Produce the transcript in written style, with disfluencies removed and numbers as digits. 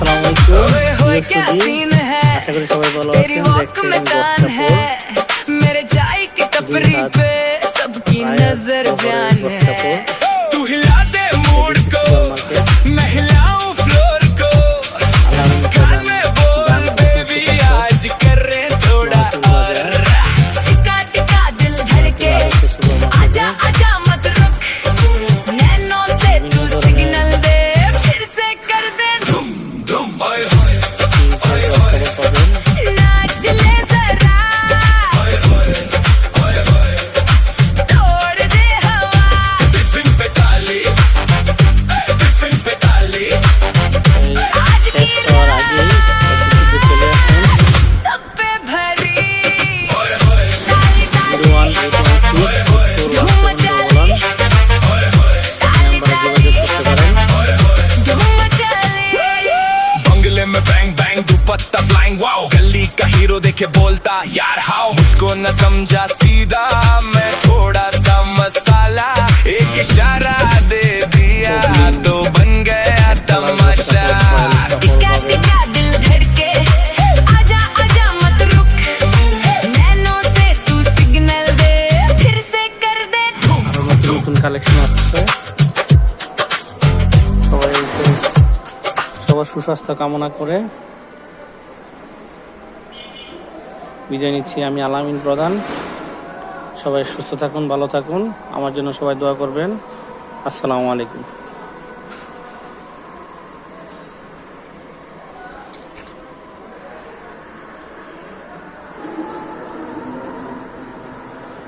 আসসালামু আলাইকুম আশা করি সবাই ভালো আছেন। দেখছেন मेरे चाय की टपरी पे सबकी नजर जान है। तू हिला दे मूड को, मैं हिलाऊं फ्लोर को। कान में बोल बेबी आज कर रहे थोड़ा और। टिका टिका दिल धड़के, आजा आजा मत रुक। नैनों से तू सिग्नल दे, फिर से कर दे धूम धूम। ओए होए ओए होए नाच ले जरा, तोड़ दे हवा। टिफिन पे ताली, टिफिन पे ताली। आज की सब पे भरी ताली ताली, धूम मचाली ताली ताली, धूम मचाली। बंगले में बैंग बैंग दुपट्टा फ्लाइंग वाओ, गली का हीरो देखे बोलता यार हाओ। मुझको न समझा सीधा, मैं थोड़ा सा मसाला। एक इशारा दे दिया तो बन गया तमाशा। टिका टिका दिल धड़के, आजा आजा मत रुक। नैनों से तू सिग्नल दे, फिर से कर दे धूम। নতুন কালেকশন আসছে। সবার সুস্বাস্থ্য কামনা করে বিদায় নিচ্ছি। আমি আলামিন প্রধান। সবাই সুস্থ থাকুন, ভালো থাকুন। আমার জন্য সবাই দোয়া করবেন। আসসালামু আলাইকুম।